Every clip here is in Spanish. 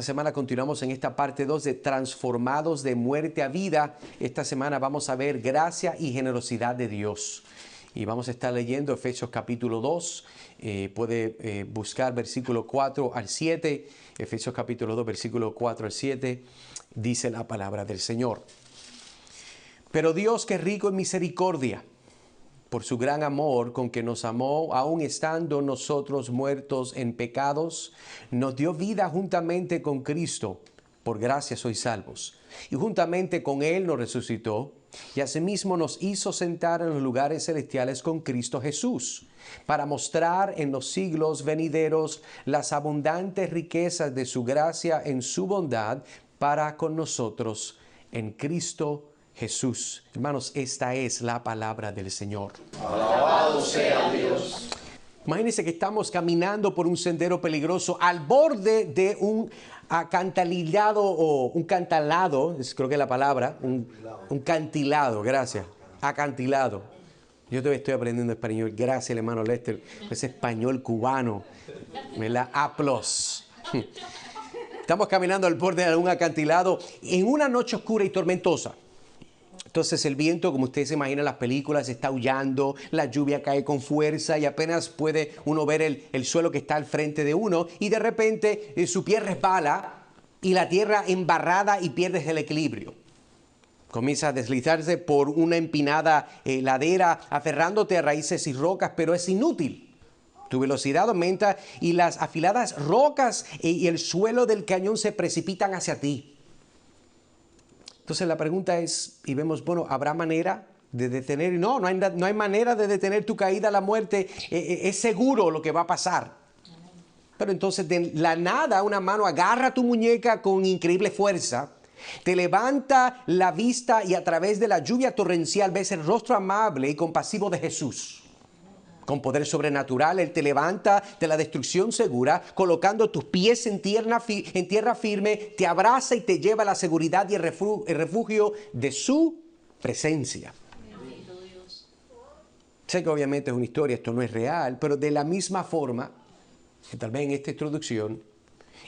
Esta semana continuamos en esta parte 2 de Transformados de muerte a vida. Esta semana vamos a ver gracia y generosidad de Dios. Y vamos a estar leyendo Efesios capítulo 2. Puede buscar versículo 4 al 7. Efesios capítulo 2, versículo 4 al 7. Dice la palabra del Señor. Pero Dios, que es rico en misericordia, por su gran amor con que nos amó, aun estando nosotros muertos en pecados, nos dio vida juntamente con Cristo. Por gracia sois salvos. Y juntamente con Él nos resucitó, y asimismo nos hizo sentar en los lugares celestiales con Cristo Jesús, para mostrar en los siglos venideros las abundantes riquezas de su gracia en su bondad para con nosotros en Cristo Jesús. Hermanos, esta es la palabra del Señor. Alabado sea Dios. Imagínense que estamos caminando por un sendero peligroso al borde de un acantilado o un cantalado, creo que es la palabra, un cantilado, gracias, acantilado. Yo todavía estoy aprendiendo español, gracias hermano Lester, ese español cubano, ¿verdad? Aplos. Estamos caminando al borde de un acantilado en una noche oscura y tormentosa. Entonces el viento, como ustedes se imaginan en las películas, está aullando, la lluvia cae con fuerza y apenas puede uno ver el suelo que está al frente de uno y de repente su pie resbala y la tierra embarrada y pierdes el equilibrio. Comienza a deslizarse por una empinada ladera, aferrándote a raíces y rocas, pero es inútil. Tu velocidad aumenta y las afiladas rocas y el suelo del cañón se precipitan hacia ti. Entonces la pregunta es, y vemos, bueno, ¿habrá manera de detener? No hay manera de detener tu caída a la muerte. Es seguro lo que va a pasar. Pero entonces de la nada una mano agarra tu muñeca con increíble fuerza, te levanta la vista y a través de la lluvia torrencial ves el rostro amable y compasivo de Jesús. Con poder sobrenatural, Él te levanta de la destrucción segura, colocando tus pies en tierra firme, te abraza y te lleva a la seguridad y el refugio de su presencia. Sé que obviamente es una historia, esto no es real, pero de la misma forma, que tal vez en esta introducción,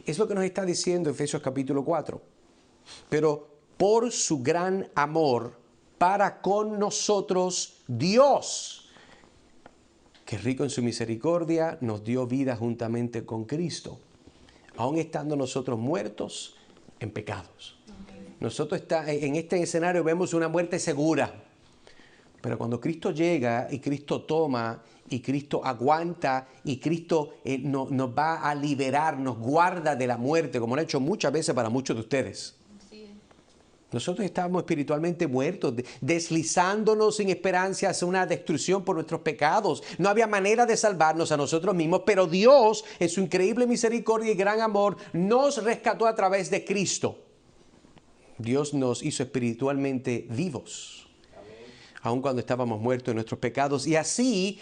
es lo que nos está diciendo Efesios capítulo 4. Pero por su gran amor para con nosotros, Dios, que rico en su misericordia, nos dio vida juntamente con Cristo, aun estando nosotros muertos en pecados. Nosotros en este escenario vemos una muerte segura, pero cuando Cristo llega y Cristo toma y Cristo aguanta y Cristo nos va a liberar, nos guarda de la muerte, como lo ha hecho muchas veces para muchos de ustedes. Nosotros estábamos espiritualmente muertos, deslizándonos sin esperanza hacia una destrucción por nuestros pecados. No había manera de salvarnos a nosotros mismos, pero Dios, en su increíble misericordia y gran amor, nos rescató a través de Cristo. Dios nos hizo espiritualmente vivos, aun cuando estábamos muertos en nuestros pecados. Y así,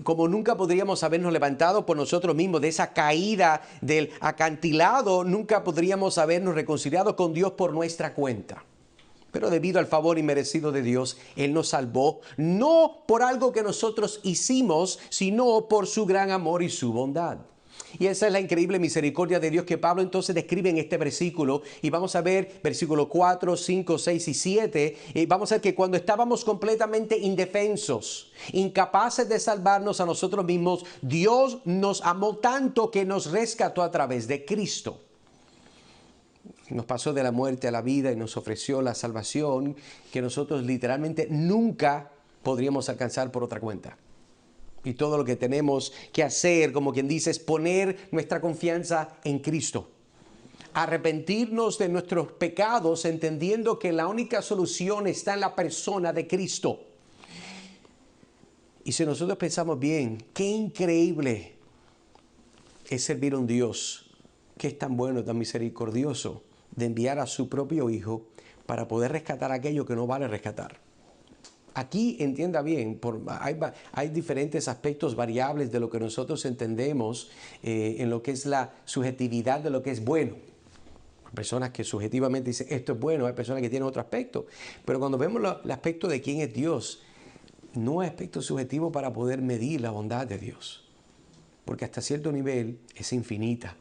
como nunca podríamos habernos levantado por nosotros mismos de esa caída del acantilado, nunca podríamos habernos reconciliado con Dios por nuestra cuenta. Pero debido al favor inmerecido de Dios, Él nos salvó, no por algo que nosotros hicimos, sino por su gran amor y su bondad. Y esa es la increíble misericordia de Dios que Pablo entonces describe en este versículo. Y vamos a ver versículo 4, 5, 6 y 7. Vamos a ver que cuando estábamos completamente indefensos, incapaces de salvarnos a nosotros mismos, Dios nos amó tanto que nos rescató a través de Cristo. Nos pasó de la muerte a la vida y nos ofreció la salvación que nosotros literalmente nunca podríamos alcanzar por otra cuenta. Y todo lo que tenemos que hacer, como quien dice, es poner nuestra confianza en Cristo. Arrepentirnos de nuestros pecados, entendiendo que la única solución está en la persona de Cristo. Y si nosotros pensamos bien, qué increíble es servir a un Dios que es tan bueno, tan misericordioso, de enviar a su propio Hijo para poder rescatar aquello que no vale rescatar. Aquí entienda bien, hay diferentes aspectos variables de lo que nosotros entendemos en lo que es la subjetividad de lo que es bueno. Hay personas que subjetivamente dicen esto es bueno, hay personas que tienen otro aspecto. Pero cuando vemos el aspecto de quién es Dios, no hay aspecto subjetivo para poder medir la bondad de Dios. Porque hasta cierto nivel es infinita.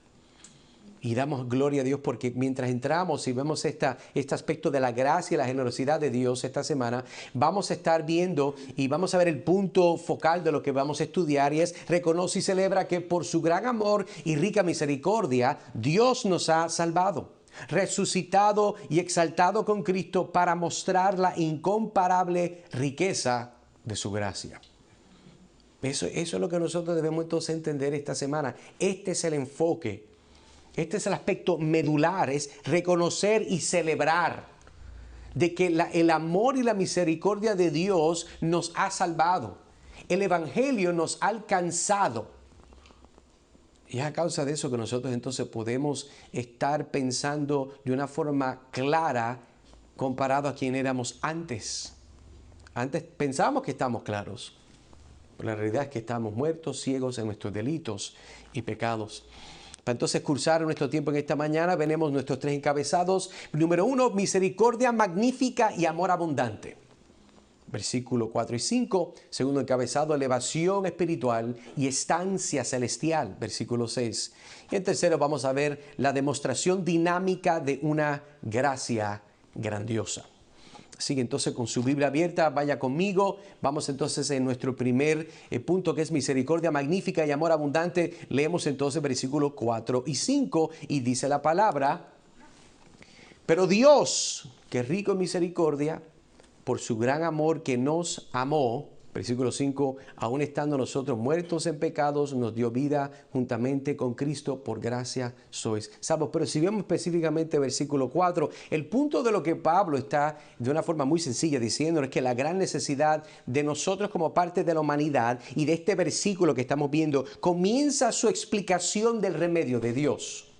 Y damos gloria a Dios porque mientras entramos y vemos este aspecto de la gracia y la generosidad de Dios esta semana, vamos a estar viendo y vamos a ver el punto focal de lo que vamos a estudiar, y es: reconoce y celebra que por su gran amor y rica misericordia Dios nos ha salvado, resucitado y exaltado con Cristo para mostrar la incomparable riqueza de su gracia. Eso es lo que nosotros debemos entonces entender esta semana. Este es el enfoque. Este es el aspecto medular, es reconocer y celebrar de que el amor y la misericordia de Dios nos ha salvado. El Evangelio nos ha alcanzado. Y es a causa de eso que nosotros entonces podemos estar pensando de una forma clara comparado a quien éramos antes. Antes pensábamos que estábamos claros, pero la realidad es que estábamos muertos, ciegos en nuestros delitos y pecados. Para entonces cursar nuestro tiempo en esta mañana, veremos nuestros 3 encabezados. Número 1, misericordia magnífica y amor abundante. Versículo 4 y 5. Segundo encabezado, elevación espiritual y estancia celestial. Versículo 6. Y en tercero vamos a ver la demostración dinámica de una gracia grandiosa. Así que entonces, con su Biblia abierta, vaya conmigo. Vamos entonces en nuestro primer punto, que es misericordia magnífica y amor abundante. Leemos entonces versículos 4 y 5 y dice la palabra: pero Dios, que es rico en misericordia, por su gran amor que nos amó, versículo 5, aun estando nosotros muertos en pecados, nos dio vida juntamente con Cristo, por gracia sois salvos. Pero si vemos específicamente versículo 4, el punto de lo que Pablo está de una forma muy sencilla diciendo es que la gran necesidad de nosotros como parte de la humanidad, y de este versículo que estamos viendo, comienza su explicación del remedio de Dios.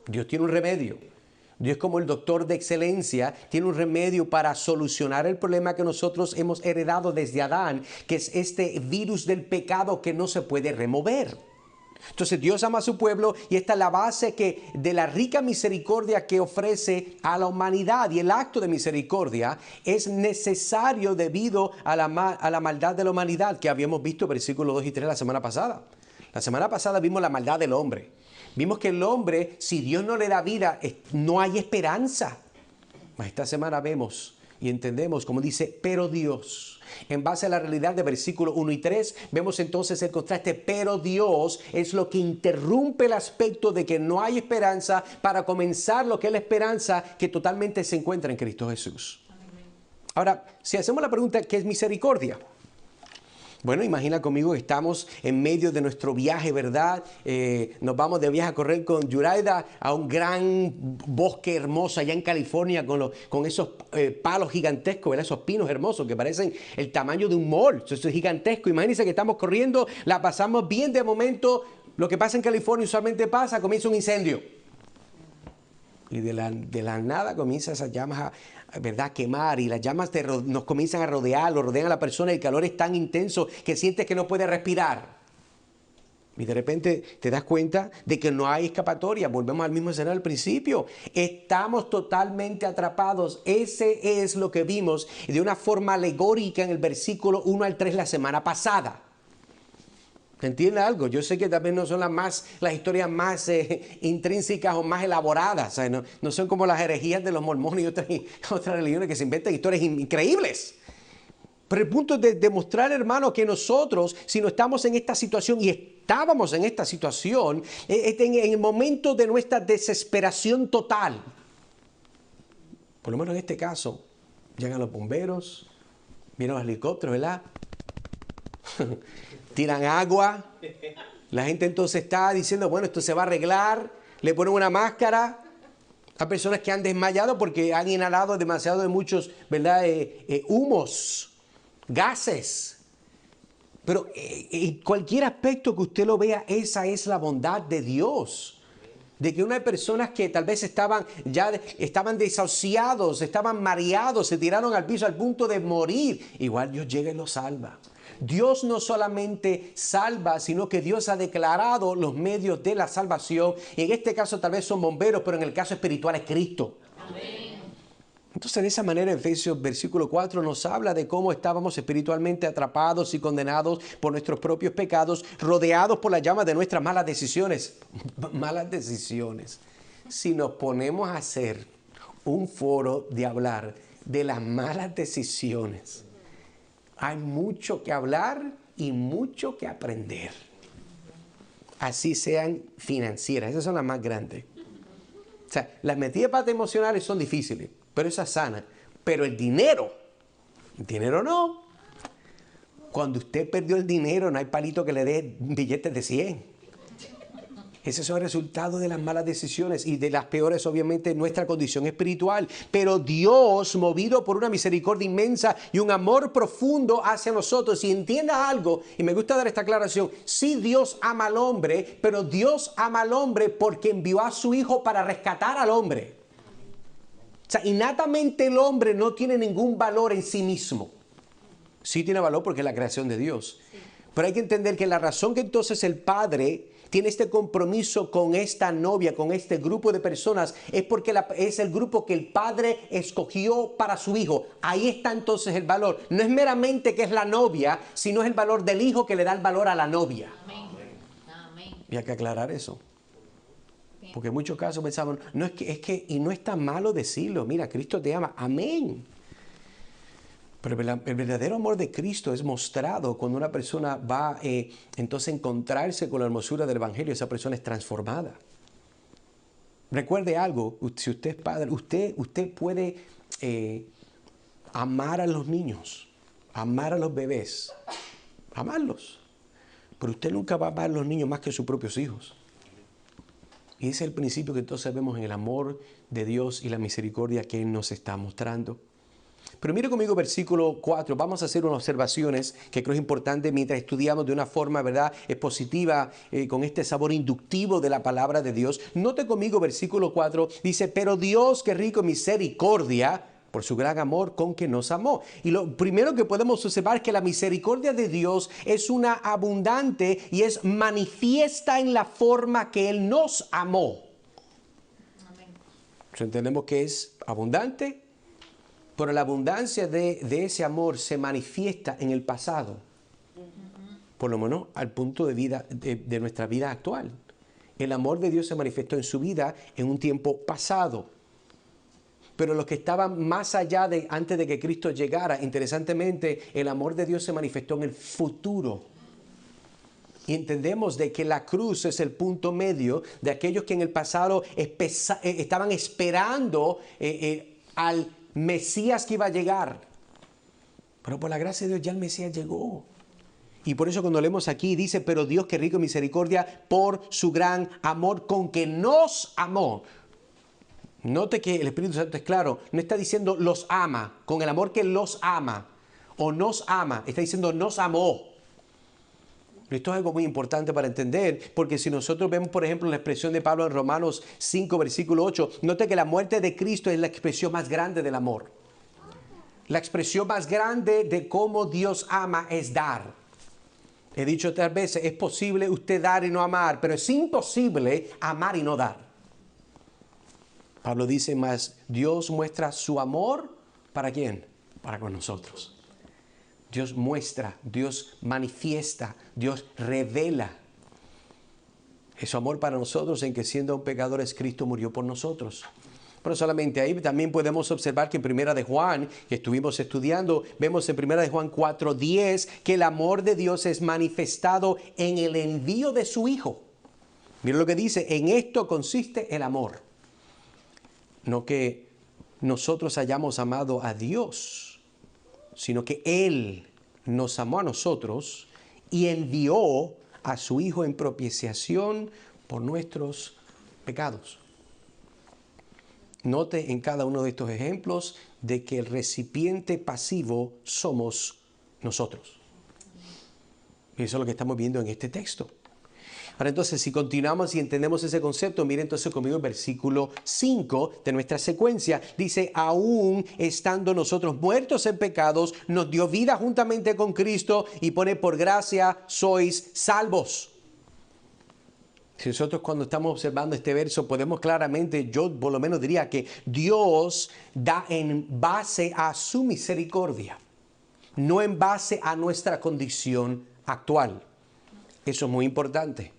Dios tiene un remedio. Dios, como el doctor de excelencia, tiene un remedio para solucionar el problema que nosotros hemos heredado desde Adán, que es este virus del pecado que no se puede remover. Entonces Dios ama a su pueblo, y esta es la base de la rica misericordia que ofrece a la humanidad. Y el acto de misericordia es necesario debido a la maldad de la humanidad, que habíamos visto versículos 2 y 3 la semana pasada. La semana pasada vimos la maldad del hombre. Vimos que el hombre, si Dios no le da vida, no hay esperanza. Esta semana vemos y entendemos, como dice, pero Dios. En base a la realidad de versículos 1 y 3, vemos entonces el contraste. Pero Dios es lo que interrumpe el aspecto de que no hay esperanza para comenzar lo que es la esperanza que totalmente se encuentra en Cristo Jesús. Ahora, si hacemos la pregunta, ¿qué es misericordia? Bueno, imagina conmigo que estamos en medio de nuestro viaje, ¿verdad? Nos vamos de viaje a correr con Yuraida a un gran bosque hermoso allá en California con esos palos gigantescos, ¿verdad? Esos pinos hermosos que parecen el tamaño de un mall. Eso es gigantesco. Imagínense que estamos corriendo, la pasamos bien, de momento. Lo que pasa en California usualmente pasa, comienza un incendio. Y de la nada comienzan esas llamas a quemar, y las llamas nos comienzan a rodear, lo rodean a la persona, y el calor es tan intenso que sientes que no puedes respirar. Y de repente te das cuenta de que no hay escapatoria. Volvemos al mismo escenario al principio. Estamos totalmente atrapados. Ese es lo que vimos de una forma alegórica en el versículo 1 al 3 la semana pasada. ¿Entiende algo? Yo sé que también no son las historias más intrínsecas o más elaboradas. O sea, no son como las herejías de los mormones y otras religiones que se inventan historias increíbles. Pero el punto es de demostrar, hermano, que nosotros, si no estamos en esta situación, y estábamos en esta situación, en el momento de nuestra desesperación total, por lo menos en este caso, llegan los bomberos, vienen los helicópteros, ¿verdad? Tiran agua, la gente entonces está diciendo, bueno, esto se va a arreglar, le ponen una máscara a personas que han desmayado porque han inhalado demasiado de muchos, ¿verdad? Humos, gases. Pero en cualquier aspecto que usted lo vea, esa es la bondad de Dios. De que unas personas que tal vez estaban desahuciados, estaban mareados, se tiraron al piso al punto de morir, igual Dios llega y los salva. Dios no solamente salva, sino que Dios ha declarado los medios de la salvación. Y en este caso tal vez son bomberos, pero en el caso espiritual es Cristo. Amén. Entonces, de esa manera, Efesios versículo 4 nos habla de cómo estábamos espiritualmente atrapados y condenados por nuestros propios pecados, rodeados por la llama de nuestras malas decisiones. Malas decisiones. si nos ponemos a hacer un foro de hablar de las malas decisiones, hay mucho que hablar y mucho que aprender. Así sean financieras, esas son las más grandes. O sea, las metidas patas emocionales son difíciles, pero esas sanan. Pero el dinero no. Cuando usted perdió el dinero, no hay palito que le dé billetes de 100. Ese es el resultado de las malas decisiones y de las peores, obviamente, nuestra condición espiritual. Pero Dios, movido por una misericordia inmensa y un amor profundo hacia nosotros, y entienda algo, y me gusta dar esta aclaración, sí, Dios ama al hombre, pero Dios ama al hombre porque envió a su Hijo para rescatar al hombre. O sea, innatamente el hombre no tiene ningún valor en sí mismo. Sí tiene valor porque es la creación de Dios. Pero hay que entender que la razón que entonces el Padre tiene este compromiso con esta novia, con este grupo de personas, es porque es el grupo que el Padre escogió para su Hijo. Ahí está entonces el valor. No es meramente que es la novia, sino es el valor del Hijo que le da el valor a la novia. Amén. Y hay que aclarar eso. Porque en muchos casos pensaban, no es que, y no es tan malo decirlo, mira, Cristo te ama. Amén. Pero el verdadero amor de Cristo es mostrado cuando una persona va entonces a encontrarse con la hermosura del Evangelio. Esa persona es transformada. Recuerde algo, si usted es padre, usted puede amar a los niños, amar a los bebés, amarlos. Pero usted nunca va a amar a los niños más que a sus propios hijos. Y ese es el principio que entonces vemos en el amor de Dios y la misericordia que Él nos está mostrando. Pero mire conmigo versículo 4, vamos a hacer unas observaciones que creo es importante mientras estudiamos de una forma, ¿verdad?, expositiva, con este sabor inductivo de la palabra de Dios. Note conmigo versículo 4, dice, pero Dios, que rico en misericordia, por su gran amor con que nos amó. Y lo primero que podemos observar es que la misericordia de Dios es una abundante y es manifiesta en la forma que Él nos amó. Amén. Entendemos que es abundante. Pero la abundancia de ese amor se manifiesta en el pasado, por lo menos al punto de vida de nuestra vida actual. El amor de Dios se manifestó en su vida en un tiempo pasado. Pero los que estaban más allá de antes de que Cristo llegara, interesantemente, el amor de Dios se manifestó en el futuro. Y entendemos de que la cruz es el punto medio de aquellos que en el pasado estaban esperando al Mesías que iba a llegar. Pero por la gracia de Dios ya el Mesías llegó. Y por eso cuando leemos aquí dice, pero Dios que rico en misericordia por su gran amor con que nos amó. Note que el Espíritu Santo es claro, no está diciendo los ama, con el amor que los ama o nos ama, está diciendo nos amó. Esto es algo muy importante para entender, porque si nosotros vemos, por ejemplo, la expresión de Pablo en Romanos 5, versículo 8, note que la muerte de Cristo es la expresión más grande del amor. La expresión más grande de cómo Dios ama es dar. He dicho otras veces, es posible usted dar y no amar, pero es imposible amar y no dar. Pablo dice, más Dios muestra su amor, ¿para quién? Para con nosotros. Dios muestra, Dios manifiesta, Dios revela su amor para nosotros en que siendo pecadores Cristo murió por nosotros. Pero solamente ahí también podemos observar que en Primera de Juan, que estuvimos estudiando, vemos en Primera de Juan 4:10 que el amor de Dios es manifestado en el envío de su Hijo. Mira lo que dice, en esto consiste el amor. No que nosotros hayamos amado a Dios, sino que Él nos amó a nosotros y envió a su Hijo en propiciación por nuestros pecados. Note en cada uno de estos ejemplos de que el recipiente pasivo somos nosotros. Y eso es lo que estamos viendo en este texto. Ahora entonces, si continuamos y entendemos ese concepto, mire entonces conmigo el versículo 5 de nuestra secuencia. Dice, aún estando nosotros muertos en pecados, nos dio vida juntamente con Cristo y pone por gracia sois salvos. Si nosotros cuando estamos observando este verso podemos claramente, yo por lo menos diría que Dios da en base a su misericordia, no en base a nuestra condición actual. Eso es muy importante.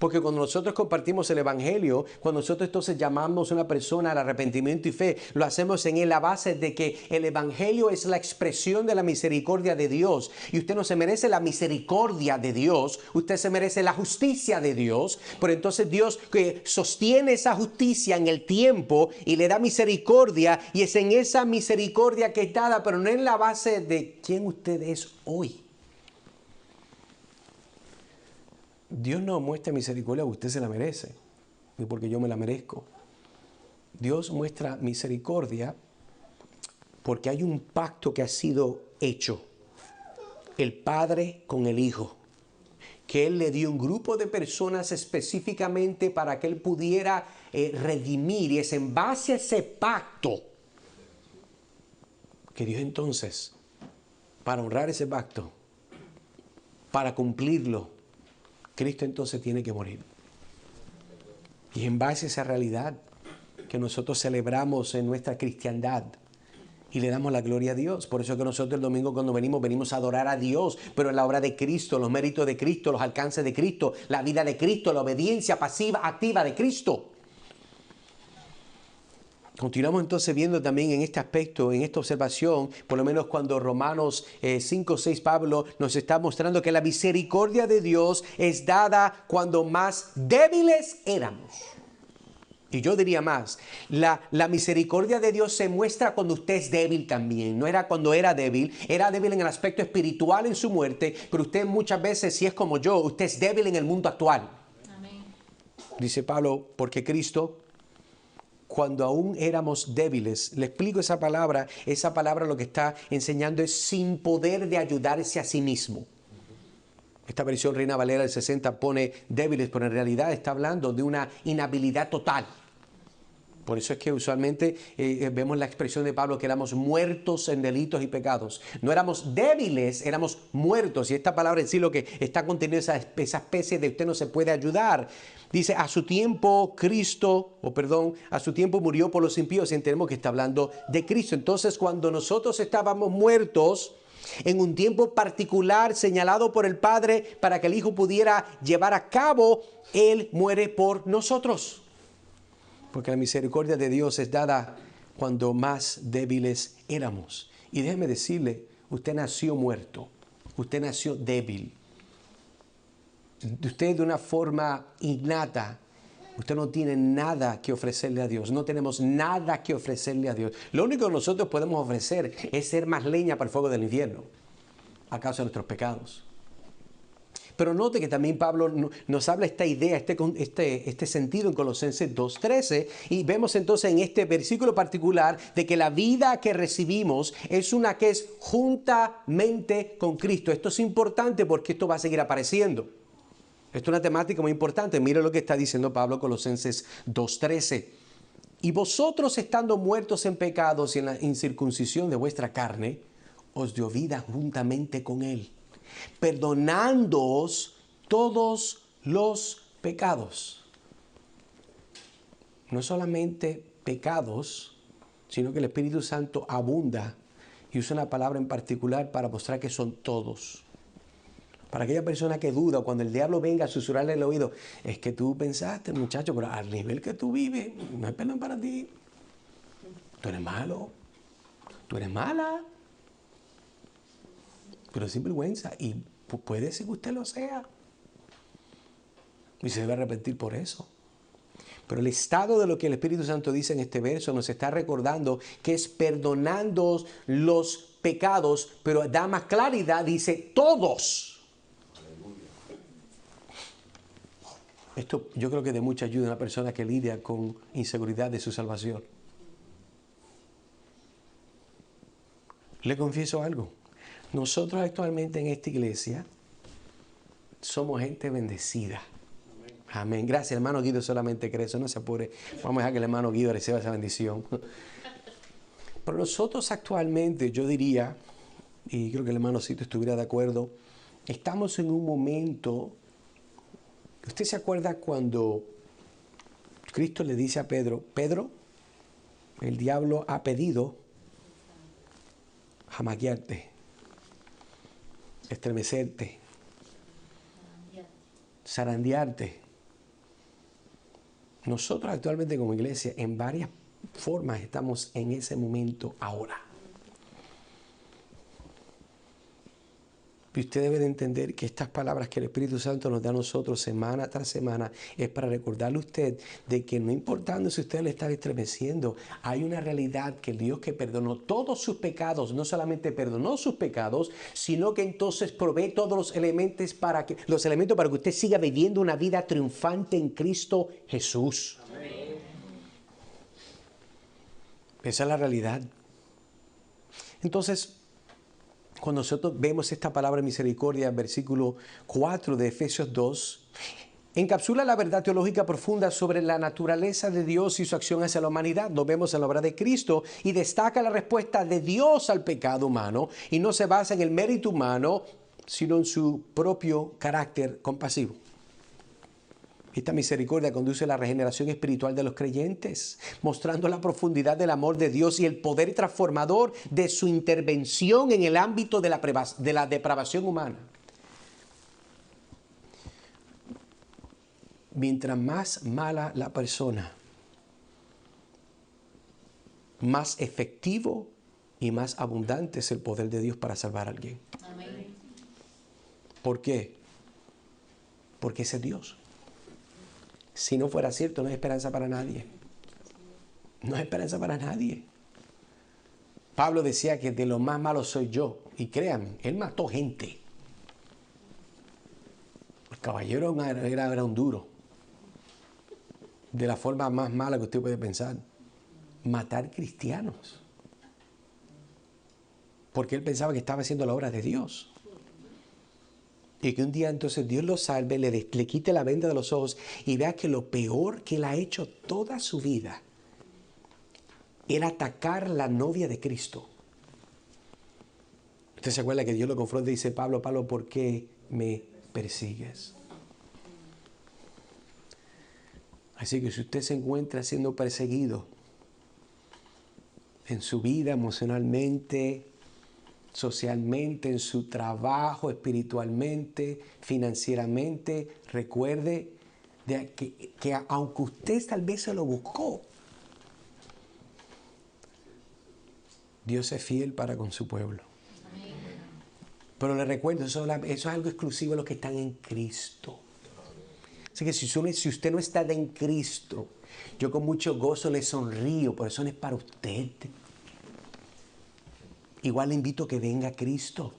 Porque cuando nosotros compartimos el Evangelio, cuando nosotros entonces llamamos a una persona al arrepentimiento y fe, lo hacemos en la base de que el Evangelio es la expresión de la misericordia de Dios. Y usted no se merece la misericordia de Dios, usted se merece la justicia de Dios. Pero entonces Dios que sostiene esa justicia en el tiempo y le da misericordia, y es en esa misericordia que es dada, pero no en la base de quién usted es hoy. Dios no muestra misericordia porque usted se la merece, ni porque yo me la merezco. Dios muestra misericordia porque hay un pacto que ha sido hecho, el Padre con el Hijo, que Él le dio un grupo de personas específicamente para que Él pudiera redimir, y es en base a ese pacto que Dios entonces, para honrar ese pacto, para cumplirlo, Cristo entonces tiene que morir. Y en base a esa realidad que nosotros celebramos en nuestra cristiandad y le damos la gloria a Dios. Por eso que nosotros el domingo cuando venimos a adorar a Dios, pero en la obra de Cristo, los méritos de Cristo, los alcances de Cristo, la vida de Cristo, la obediencia pasiva, activa de Cristo. Continuamos entonces viendo también en este aspecto, en esta observación, por lo menos cuando Romanos 5, 6, Pablo nos está mostrando que la misericordia de Dios es dada cuando más débiles éramos. Y yo diría más, la misericordia de Dios se muestra cuando usted es débil también. No era cuando era débil en el aspecto espiritual en su muerte, pero usted muchas veces, si es como yo, usted es débil en el mundo actual. Amén. Dice Pablo, porque Cristo, cuando aún éramos débiles, le explico esa palabra lo que está enseñando es sin poder de ayudarse a sí mismo. Esta versión Reina Valera del 60 pone débiles, pero en realidad está hablando de una inhabilidad total. Por eso es que usualmente vemos la expresión de Pablo que éramos muertos en delitos y pecados. No éramos débiles, éramos muertos. Y esta palabra en sí lo que está contenido esa especie de usted no se puede ayudar. Dice, a su tiempo murió por los impíos. Y entendemos que está hablando de Cristo. Entonces, cuando nosotros estábamos muertos, en un tiempo particular señalado por el Padre para que el Hijo pudiera llevar a cabo, Él muere por nosotros. Porque la misericordia de Dios es dada cuando más débiles éramos. Y déjeme decirle, usted nació muerto, usted nació débil. Usted de una forma innata, usted no tiene nada que ofrecerle a Dios. No tenemos nada que ofrecerle a Dios. Lo único que nosotros podemos ofrecer es ser más leña para el fuego del infierno, a causa de nuestros pecados. Pero note que también Pablo nos habla esta idea, este sentido en Colosenses 2:13, y vemos entonces en este versículo particular de que la vida que recibimos es una que es juntamente con Cristo. Esto es importante porque esto va a seguir apareciendo. Esto es una temática muy importante. Mire lo que está diciendo Pablo en Colosenses 2:13. Y vosotros estando muertos en pecados y en la incircuncisión de vuestra carne, os dio vida juntamente con Él, perdonándoos todos los pecados. No solamente pecados, sino que el Espíritu Santo abunda y usa una palabra en particular para mostrar que son todos. Para aquella persona que duda, cuando el diablo venga a susurrarle el oído, es que tú pensaste, muchacho, pero al nivel que tú vives, no hay perdón para ti. Tú eres malo, tú eres mala. Pero sin vergüenza, y puede ser que usted lo sea. Y se debe arrepentir por eso. Pero el estado de lo que el Espíritu Santo dice en este verso nos está recordando que es perdonando los pecados, pero da más claridad, dice todos. Esto yo creo que de mucha ayuda a una persona que lidia con inseguridad de su salvación. Le confieso algo. Nosotros actualmente en esta iglesia somos gente bendecida. Amén. Gracias, hermano Guido solamente cree eso, no se apure. Vamos a dejar que el hermano Guido reciba esa bendición. Pero nosotros actualmente, yo diría, y creo que el hermano Cito estuviera de acuerdo, estamos en un momento. ¿Usted se acuerda cuando Cristo le dice a Pedro, Pedro, el diablo ha pedido jamaquearte, estremecerte, zarandearte? Nosotros actualmente como iglesia, en varias formas, estamos en ese momento ahora. Y usted debe de entender que estas palabras que el Espíritu Santo nos da a nosotros semana tras semana es para recordarle a usted de que no importando si usted le está estremeciendo, hay una realidad que el Dios que perdonó todos sus pecados, no solamente perdonó sus pecados, sino que entonces provee todos los elementos para que usted siga viviendo una vida triunfante en Cristo Jesús. Amén. Esa es la realidad. Entonces, cuando nosotros vemos esta palabra misericordia, versículo 4 de Efesios 2, encapsula la verdad teológica profunda sobre la naturaleza de Dios y su acción hacia la humanidad. Lo vemos en la obra de Cristo y destaca la respuesta de Dios al pecado humano y no se basa en el mérito humano, sino en su propio carácter compasivo. Esta misericordia conduce a la regeneración espiritual de los creyentes, mostrando la profundidad del amor de Dios y el poder transformador de su intervención en el ámbito de la depravación humana. Mientras más mala la persona, más efectivo y más abundante es el poder de Dios para salvar a alguien. Amén. ¿Por qué? Porque ese es Dios. Si no fuera cierto, no hay esperanza para nadie. No hay esperanza para nadie. Pablo decía que de lo más malo soy yo. Y créanme, él mató gente. El caballero era un duro. De la forma más mala que usted puede pensar. Matar cristianos. Porque él pensaba que estaba haciendo la obra de Dios. Y que un día entonces Dios lo salve, le quite la venda de los ojos y vea que lo peor que él ha hecho toda su vida era atacar la novia de Cristo. Usted se acuerda que Dios lo confronta y dice, Pablo, ¿por qué me persigues? Así que si usted se encuentra siendo perseguido en su vida emocionalmente, socialmente, en su trabajo, espiritualmente, financieramente, recuerde que aunque usted tal vez se lo buscó, Dios es fiel para con su pueblo. Pero le recuerdo, eso es algo exclusivo de los que están en Cristo. Así que si usted no está en Cristo, yo con mucho gozo le sonrío, por eso no es para usted. Igual le invito a que venga a Cristo,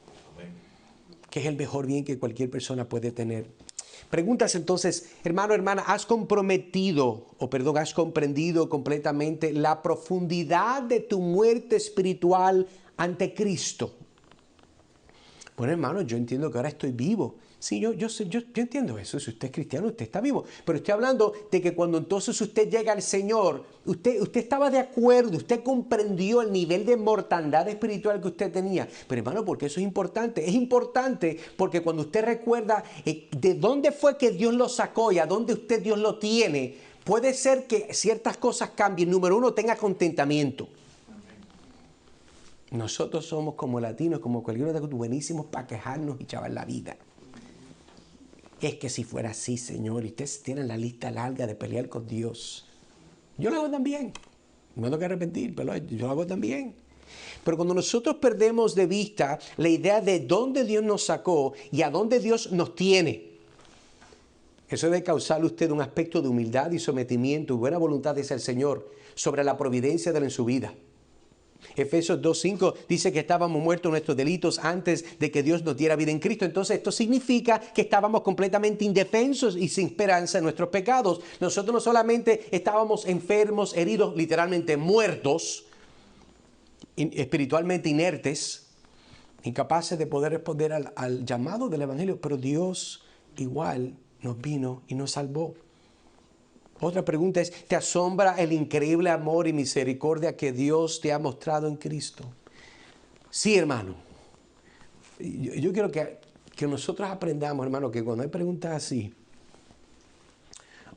que es el mejor bien que cualquier persona puede tener. Preguntas entonces, hermano, hermana, ¿has comprendido completamente la profundidad de tu muerte espiritual ante Cristo? Bueno, hermano, yo entiendo que ahora estoy vivo. Sí, yo entiendo eso. Si usted es cristiano, usted está vivo. Pero estoy hablando de que cuando entonces usted llega al Señor, usted estaba de acuerdo, usted comprendió el nivel de mortandad espiritual que usted tenía. Pero hermano, ¿por qué eso es importante? Es importante porque cuando usted recuerda de dónde fue que Dios lo sacó y a dónde Dios lo tiene, puede ser que ciertas cosas cambien. Número uno, tenga contentamiento. Nosotros somos como latinos, como cualquier otro, buenísimos para quejarnos y chavar la vida. Es que si fuera así, Señor, y ustedes tienen la lista larga de pelear con Dios. Yo lo hago también. No tengo que arrepentir, pero yo lo hago también. Pero cuando nosotros perdemos de vista la idea de dónde Dios nos sacó y a dónde Dios nos tiene, eso debe causarle a usted un aspecto de humildad y sometimiento y buena voluntad hacia el Señor sobre la providencia de Él en su vida. Efesios 2:5 dice que estábamos muertos en nuestros delitos antes de que Dios nos diera vida en Cristo. Entonces esto significa que estábamos completamente indefensos y sin esperanza en nuestros pecados. Nosotros no solamente estábamos enfermos, heridos, literalmente muertos, espiritualmente inertes, incapaces de poder responder al llamado del Evangelio, pero Dios igual nos vino y nos salvó. Otra pregunta es, ¿te asombra el increíble amor y misericordia que Dios te ha mostrado en Cristo? Sí, hermano. Yo quiero que nosotros aprendamos, hermano, que cuando hay preguntas así,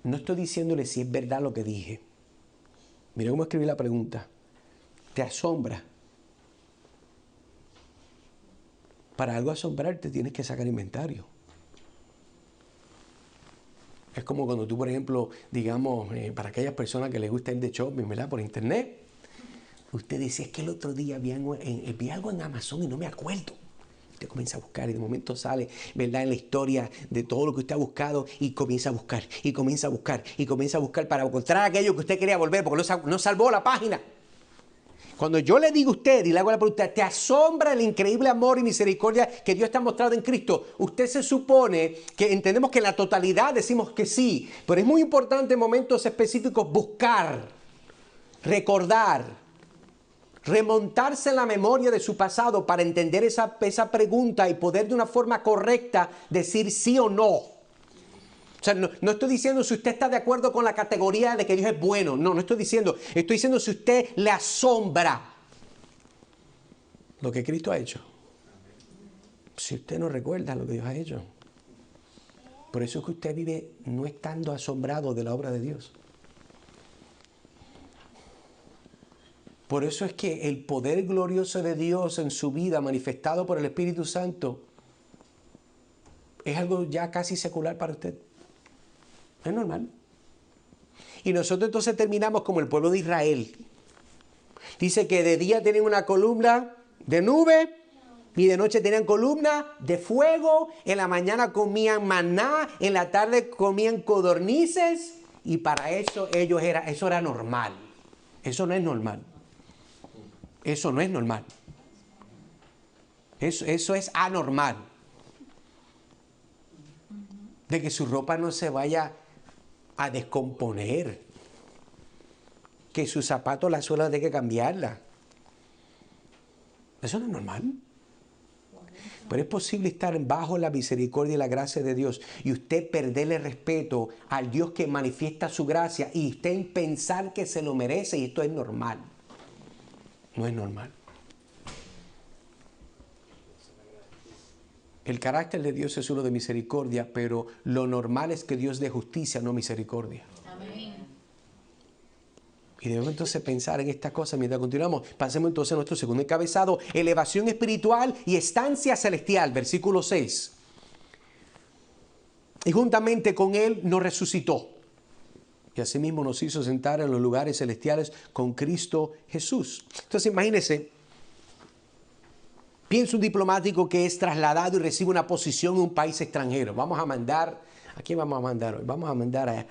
no estoy diciéndole si es verdad lo que dije. Mira cómo escribí la pregunta. ¿Te asombra? Para algo asombrarte tienes que sacar inventario. Es como cuando tú, por ejemplo, digamos, para aquellas personas que les gusta ir de shopping, ¿verdad? Por internet, usted dice, es que el otro día vi algo en Amazon y no me acuerdo. Usted comienza a buscar y de momento sale, ¿verdad?, en la historia de todo lo que usted ha buscado y comienza a buscar, y comienza a buscar, y comienza a buscar para encontrar aquello que usted quería volver porque no salvó la página. Cuando yo le digo a usted y le hago la pregunta, ¿te asombra el increíble amor y misericordia que Dios te ha mostrado en Cristo? Usted se supone que entendemos que en la totalidad decimos que sí, pero es muy importante en momentos específicos buscar, recordar, remontarse en la memoria de su pasado para entender esa pregunta y poder de una forma correcta decir sí o no. O sea, no estoy diciendo si usted está de acuerdo con la categoría de que Dios es bueno. No estoy diciendo. Estoy diciendo si usted le asombra lo que Cristo ha hecho. Si usted no recuerda lo que Dios ha hecho. Por eso es que usted vive no estando asombrado de la obra de Dios. Por eso es que el poder glorioso de Dios en su vida, manifestado por el Espíritu Santo, es algo ya casi secular para usted. Es normal. Y nosotros entonces terminamos como el pueblo de Israel. Dice que de día tenían una columna de nube y de noche tenían columna de fuego. En la mañana comían maná, en la tarde comían codornices y para eso eso era normal. Eso no es normal. Eso no es normal. Eso es anormal. De que su ropa no se vaya a descomponer. Que sus zapatos, la suela, tiene que cambiarla. Eso no es normal. Pero es posible estar bajo la misericordia y la gracia de Dios y usted perderle respeto al Dios que manifiesta su gracia y usted pensar que se lo merece y esto es normal. No es normal. El carácter de Dios es uno de misericordia, pero lo normal es que Dios dé justicia, no misericordia. Amén. Y debemos entonces pensar en estas cosas mientras continuamos. Pasemos entonces a nuestro segundo encabezado, elevación espiritual y estancia celestial, versículo 6. Y juntamente con Él nos resucitó. Y asimismo nos hizo sentar en los lugares celestiales con Cristo Jesús. Entonces imagínense, piensa un diplomático que es trasladado y recibe una posición en un país extranjero. ¿A quién vamos a mandar hoy? Vamos a mandar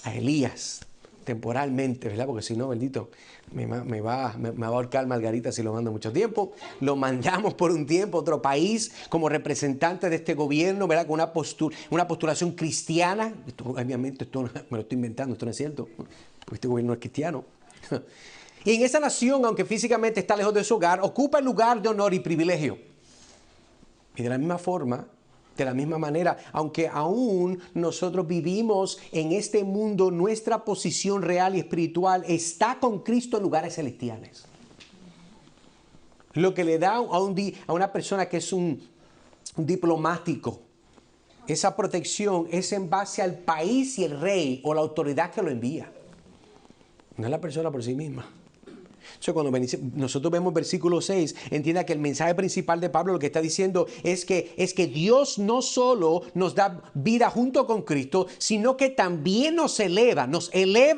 a Elías temporalmente, ¿verdad? Porque si no, bendito, me va a ahorcar Margarita si lo mando mucho tiempo. Lo mandamos por un tiempo a otro país como representante de este gobierno, ¿verdad? Con una postulación cristiana. Obviamente, esto me lo estoy inventando, esto no es cierto, porque este gobierno es cristiano. Y en esa nación, aunque físicamente está lejos de su hogar, ocupa el lugar de honor y privilegio. Y de la misma forma, de la misma manera, aunque aún nosotros vivimos en este mundo, nuestra posición real y espiritual está con Cristo en lugares celestiales. Lo que le da a una persona que es un diplomático, esa protección es en base al país y el rey o la autoridad que lo envía. No es la persona por sí misma. Entonces, cuando nosotros vemos versículo 6, entienda que el mensaje principal de Pablo lo que está diciendo es que Dios no solo nos da vida junto con Cristo, sino que también nos eleva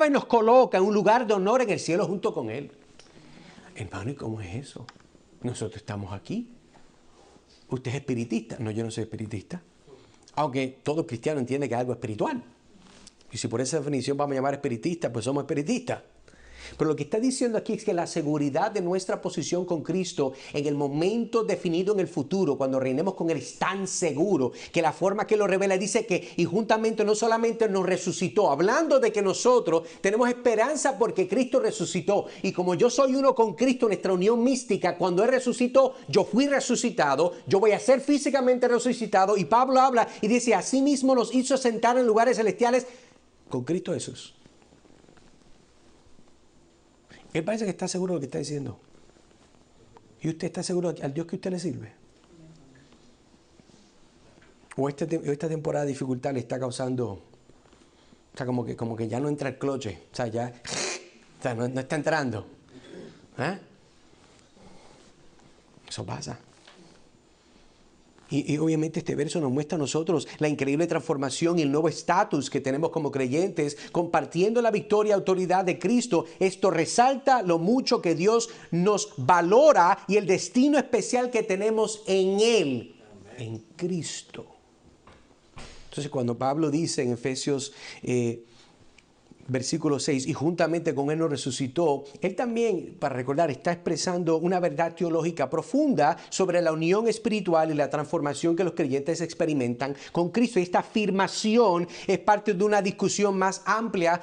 y nos coloca en un lugar de honor en el cielo junto con Él. Hermano, ¿y cómo es eso? Nosotros estamos aquí. ¿Usted es espiritista? No, yo no soy espiritista. Aunque todo cristiano entiende que es algo espiritual. Y si por esa definición vamos a llamar espiritistas, pues somos espiritistas. Pero lo que está diciendo aquí es que la seguridad de nuestra posición con Cristo en el momento definido en el futuro, cuando reinemos con Él, es tan seguro que la forma que lo revela dice que y juntamente no solamente nos resucitó, hablando de que nosotros tenemos esperanza porque Cristo resucitó. Y como yo soy uno con Cristo, nuestra unión mística, cuando Él resucitó, yo fui resucitado, yo voy a ser físicamente resucitado. Y Pablo habla y dice, asimismo nos hizo sentar en lugares celestiales con Cristo Jesús. Él parece que está seguro de lo que está diciendo. ¿Y usted está seguro al Dios que usted le sirve? ¿O esta temporada de dificultad le está causando, o sea, como que ya no entra el cloche, o sea, no está entrando? Eso pasa. Y obviamente este verso nos muestra a nosotros la increíble transformación y el nuevo estatus que tenemos como creyentes, compartiendo la victoria y autoridad de Cristo. Esto resalta lo mucho que Dios nos valora y el destino especial que tenemos en Él, en Cristo. Entonces cuando Pablo dice en Efesios versículo 6, y juntamente con Él nos resucitó, Él también, para recordar, está expresando una verdad teológica profunda sobre la unión espiritual y la transformación que los creyentes experimentan con Cristo. Y esta afirmación es parte de una discusión más amplia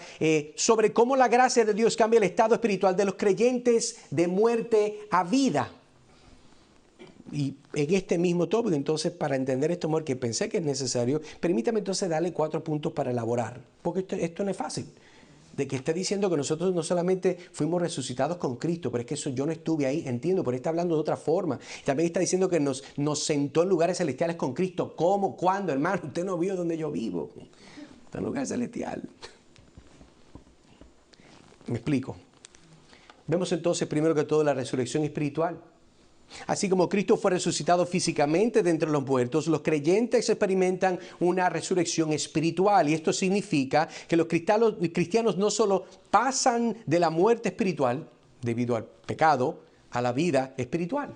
sobre cómo la gracia de Dios cambia el estado espiritual de los creyentes de muerte a vida. Y en este mismo tópico, entonces, para entender esto mejor, que pensé que es necesario, permítame entonces darle 4 puntos para elaborar, porque esto no es fácil. De que está diciendo que nosotros no solamente fuimos resucitados con Cristo, pero es que eso yo no estuve ahí, entiendo, pero está hablando de otra forma. También está diciendo que nos sentó en lugares celestiales con Cristo. ¿Cómo? ¿Cuándo, hermano? Usted no vio donde yo vivo. Está en lugar celestial. Me explico. Vemos entonces primero que todo la resurrección espiritual. Así como Cristo fue resucitado físicamente de entre los muertos, los creyentes experimentan una resurrección espiritual. Y esto significa que los cristianos no solo pasan de la muerte espiritual, debido al pecado, a la vida espiritual,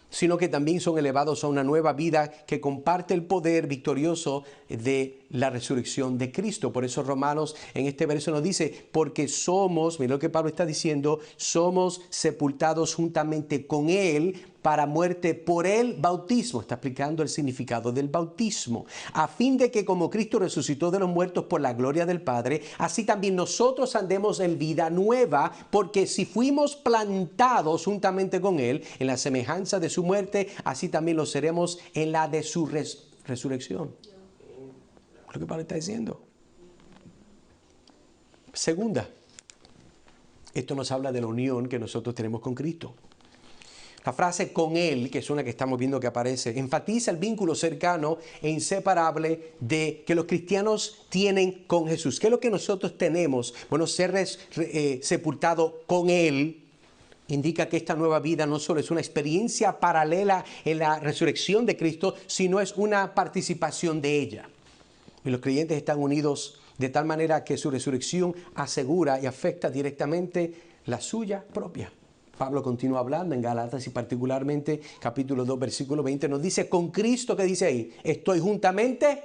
sino que también son elevados a una nueva vida que comparte el poder victorioso de la resurrección de Cristo. Por eso Romanos en este verso nos dice, porque somos, mira lo que Pablo está diciendo, somos sepultados juntamente con Él para muerte por el bautismo. Está explicando el significado del bautismo. A fin de que como Cristo resucitó de los muertos por la gloria del Padre, así también nosotros andemos en vida nueva, porque si fuimos plantados juntamente con Él en la semejanza de su muerte, así también lo seremos en la de su resurrección. Lo que Pablo está diciendo. Segunda, esto nos habla de la unión que nosotros tenemos con Cristo. La frase con Él, que es una que estamos viendo que aparece, enfatiza el vínculo cercano e inseparable que los cristianos tienen con Jesús. ¿Qué es lo que nosotros tenemos? Bueno, ser sepultado con Él indica que esta nueva vida no solo es una experiencia paralela en la resurrección de Cristo, sino es una participación de ella. Y los creyentes están unidos de tal manera que su resurrección asegura y afecta directamente la suya propia. Pablo continúa hablando en Gálatas y particularmente capítulo 2, versículo 20, nos dice, con Cristo, ¿qué dice ahí? Estoy juntamente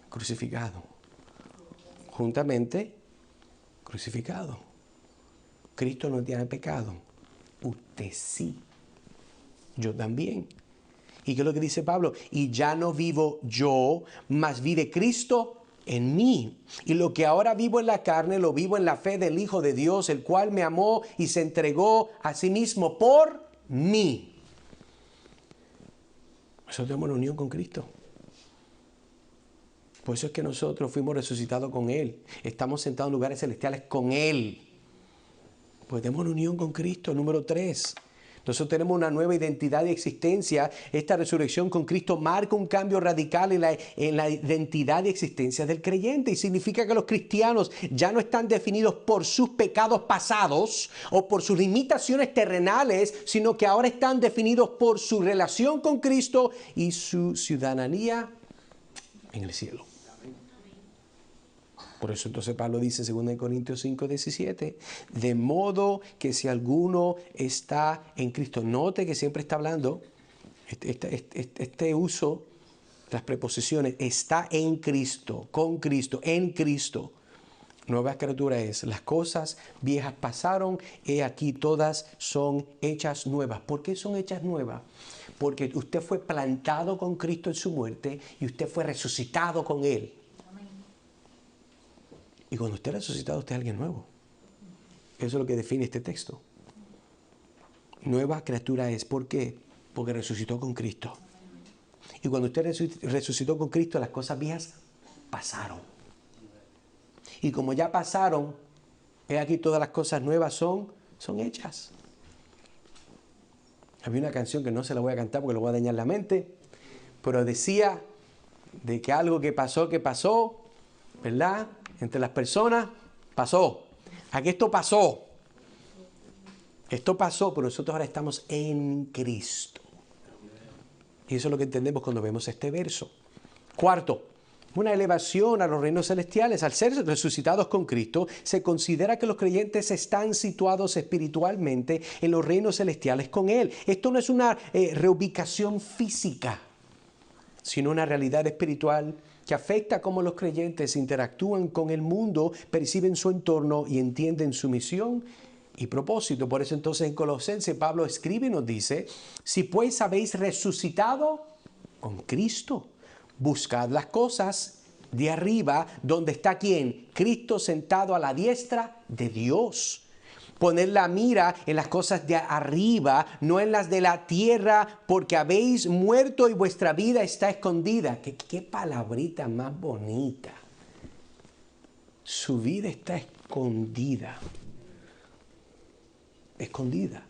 crucificado. Juntamente crucificado. Cristo no tiene pecado. Usted sí. Yo también. ¿Y qué es lo que dice Pablo? Y ya no vivo yo, mas vive Cristo en mí. Y lo que ahora vivo en la carne, lo vivo en la fe del Hijo de Dios, el cual me amó y se entregó a sí mismo por mí. Nosotros tenemos una unión con Cristo. Por eso es que nosotros fuimos resucitados con Él. Estamos sentados en lugares celestiales con Él. Pues tenemos una unión con Cristo. Número 3. Nosotros tenemos una nueva identidad y existencia. Esta resurrección con Cristo marca un cambio radical en la identidad y existencia del creyente. Y significa que los cristianos ya no están definidos por sus pecados pasados o por sus limitaciones terrenales, sino que ahora están definidos por su relación con Cristo y su ciudadanía en el cielo. Por eso entonces Pablo dice en 2 Corintios 5, 17, de modo que si alguno está en Cristo, note que siempre está hablando, este uso, las preposiciones, está en Cristo, con Cristo, en Cristo. Nueva criatura es, las cosas viejas pasaron, he aquí todas son hechas nuevas. ¿Por qué son hechas nuevas? Porque usted fue plantado con Cristo en su muerte y usted fue resucitado con Él. Y cuando usted es resucitado, usted es alguien nuevo. Eso es lo que define este texto. Nueva criatura es. ¿Por qué? Porque resucitó con Cristo. Y cuando usted resucitó con Cristo, las cosas viejas pasaron. Y como ya pasaron, he aquí todas las cosas nuevas son hechas. Había una canción que no se la voy a cantar porque le voy a dañar la mente, pero decía de que algo que pasó, ¿verdad? Entre las personas, pasó. Aquí esto pasó. Esto pasó, pero nosotros ahora estamos en Cristo. Y eso es lo que entendemos cuando vemos este verso. Cuarto, una elevación a los reinos celestiales. Al ser resucitados con Cristo, se considera que los creyentes están situados espiritualmente en los reinos celestiales con Él. Esto no es una reubicación física, sino una realidad espiritual que afecta cómo los creyentes interactúan con el mundo, perciben su entorno y entienden su misión y propósito. Por eso entonces en Colosenses Pablo escribe y nos dice: si pues habéis resucitado con Cristo, buscad las cosas de arriba, donde está ¿quién? Cristo sentado a la diestra de Dios. Poner la mira en las cosas de arriba, no en las de la tierra, porque habéis muerto y vuestra vida está escondida. ¿Qué palabrita más bonita? Su vida está escondida. Escondida.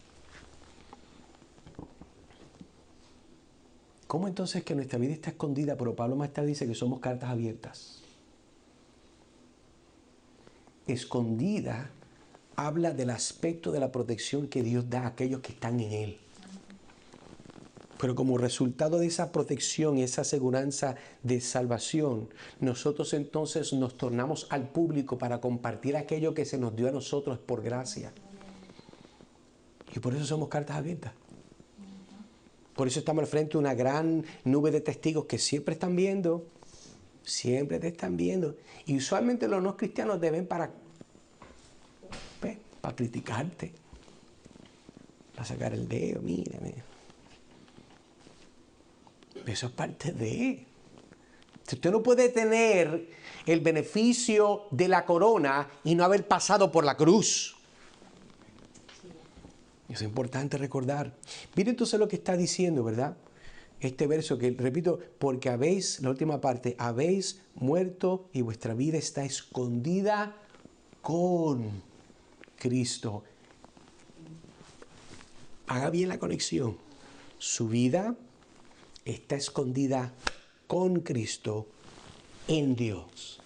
¿Cómo entonces que nuestra vida está escondida? Pero Pablo más tarde dice que somos cartas abiertas. Escondida habla del aspecto de la protección que Dios da a aquellos que están en Él. Pero como resultado de esa protección y esa aseguranza de salvación, nosotros entonces nos tornamos al público para compartir aquello que se nos dio a nosotros por gracia. Y por eso somos cartas abiertas. Por eso estamos al frente de una gran nube de testigos que siempre están viendo, siempre te están viendo. Y usualmente los no cristianos deben para criticarte, para sacar el dedo, mírame. Eso es parte de... Usted no puede tener el beneficio de la corona y no haber pasado por la cruz. Es importante recordar. Mire entonces lo que está diciendo, ¿verdad? Este verso que, repito, porque habéis, la última parte, habéis muerto y vuestra vida está escondida con Cristo. Haga bien la conexión. Su vida está escondida con Cristo en Dios.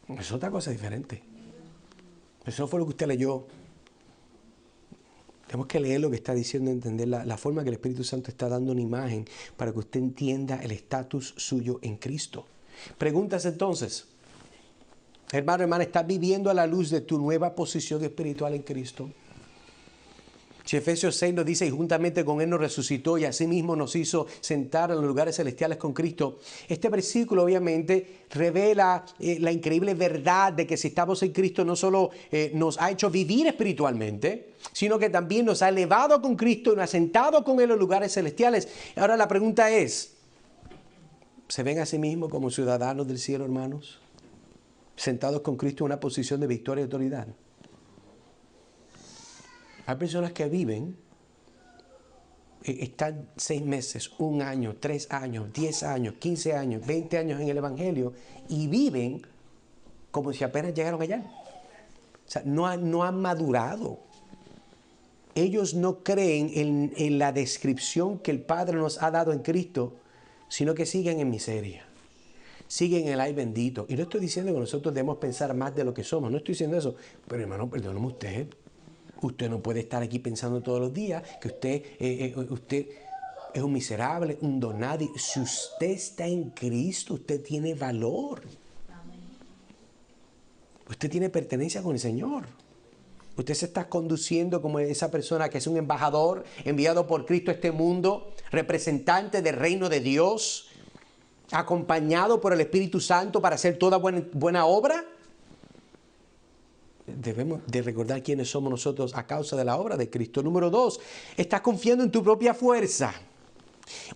Es otra cosa diferente. Eso no fue lo que usted leyó. Tenemos que leer lo que está diciendo, entender la forma que el Espíritu Santo está dando una imagen para que usted entienda el estatus suyo en Cristo. Preguntas entonces, hermano, hermana, ¿estás viviendo a la luz de tu nueva posición espiritual en Cristo? Si Efesios 6 nos dice, y juntamente con Él nos resucitó y asimismo nos hizo sentar en los lugares celestiales con Cristo. Este versículo obviamente revela la increíble verdad de que si estamos en Cristo no solo nos ha hecho vivir espiritualmente, sino que también nos ha elevado con Cristo y nos ha sentado con Él en los lugares celestiales. Ahora la pregunta es, ¿se ven a sí mismos como ciudadanos del cielo, hermanos? Sentados con Cristo en una posición de victoria y autoridad. Hay personas que viven, están 6 meses, 1 año, 3 años, 10 años, 15 años, 20 años en el Evangelio y viven como si apenas llegaron allá. O sea, no han madurado. Ellos no creen en la descripción que el Padre nos ha dado en Cristo, sino que siguen en miseria. Siguen en el ay bendito. Y no estoy diciendo que nosotros debemos pensar más de lo que somos. No estoy diciendo eso. Pero hermano, perdóname usted. Usted no puede estar aquí pensando todos los días que usted es un miserable, un don nadie. Si usted está en Cristo, usted tiene valor. Usted tiene pertenencia con el Señor. Usted se está conduciendo como esa persona que es un embajador enviado por Cristo a este mundo, representante del reino de Dios, acompañado por el Espíritu Santo para hacer toda buena obra. Debemos de recordar quiénes somos nosotros a causa de la obra de Cristo. Número 2, estás confiando en tu propia fuerza,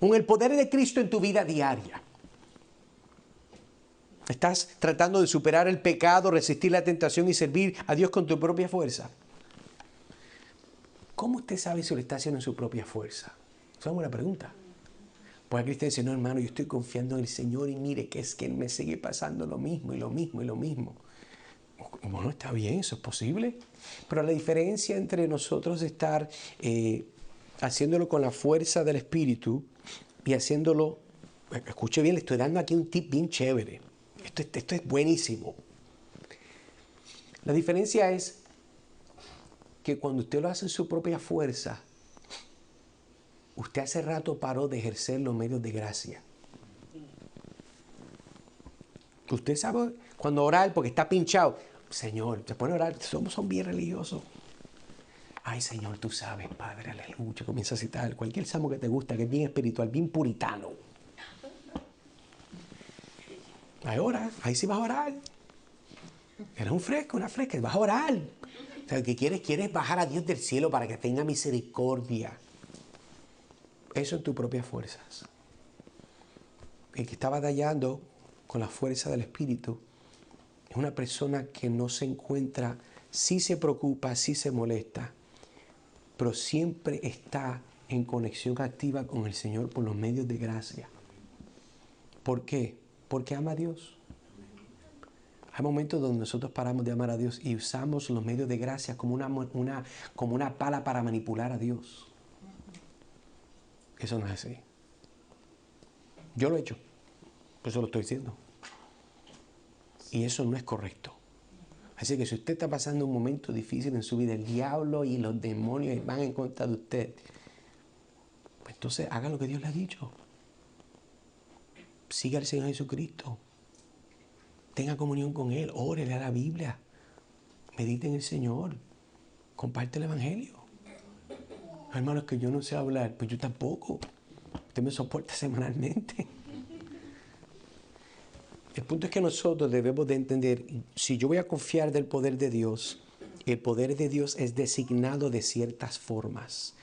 en el poder de Cristo en tu vida diaria. Estás tratando de superar el pecado, resistir la tentación y servir a Dios con tu propia fuerza. ¿Cómo usted sabe si lo está haciendo en su propia fuerza? Esa es una buena pregunta. Pues el cristiano dice, no hermano, yo estoy confiando en el Señor y mire que es que Él me sigue pasando lo mismo y lo mismo y lo mismo. Bueno, está bien, eso es posible, pero la diferencia entre nosotros estar haciéndolo con la fuerza del Espíritu y haciéndolo, escuche bien, le estoy dando aquí un tip bien chévere, esto es buenísimo. La diferencia es que cuando usted lo hace en su propia fuerza, Usted hace rato paró de ejercer los medios de gracia. Usted sabe cuando orar porque está pinchado. Señor, se pone a orar, son bien religiosos. Ay, Señor, tú sabes, Padre, aleluya. Comienza a citar cualquier salmo que te gusta, que es bien espiritual, bien puritano. Ahora, ahí sí vas a orar. Era una fresca, vas a orar. O sea, que quieres bajar a Dios del cielo para que tenga misericordia. Eso en tus propias fuerzas. El que está batallando con la fuerza del Espíritu es una persona que no se encuentra, sí se preocupa, sí se molesta, pero siempre está en conexión activa con el Señor por los medios de gracia. ¿Por qué? Porque ama a Dios. Hay momentos donde nosotros paramos de amar a Dios y usamos los medios de gracia como una pala para manipular a Dios. Eso no es así. Yo lo he hecho, por eso lo estoy diciendo. Y eso no es correcto. Así que si usted está pasando un momento difícil en su vida, el diablo y los demonios van en contra de usted, pues entonces haga lo que Dios le ha dicho. Siga al Señor Jesucristo. Tenga comunión con Él. Ore, lea la Biblia. Medite en el Señor. Comparte el Evangelio. Hermanos, que yo no sé hablar, pues yo tampoco. Usted me soporta semanalmente. El punto es que nosotros debemos de entender, si yo voy a confiar del poder de Dios, el poder de Dios es designado de ciertas formas.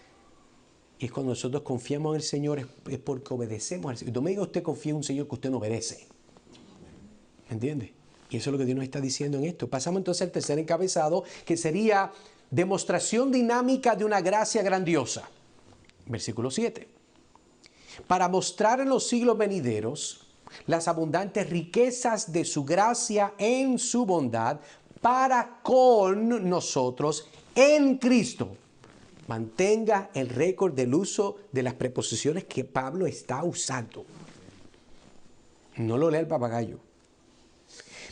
Y es cuando nosotros confiamos en el Señor, es porque obedecemos al Señor. No me diga usted confía en un Señor que usted no obedece. ¿Me entiende? Y eso es lo que Dios nos está diciendo en esto. Pasamos entonces al tercer encabezado, que sería demostración dinámica de una gracia grandiosa. Versículo 7. Para mostrar en los siglos venideros las abundantes riquezas de su gracia en su bondad para con nosotros en Cristo. Mantenga el récord del uso de las preposiciones que Pablo está usando. No lo lea el papagayo.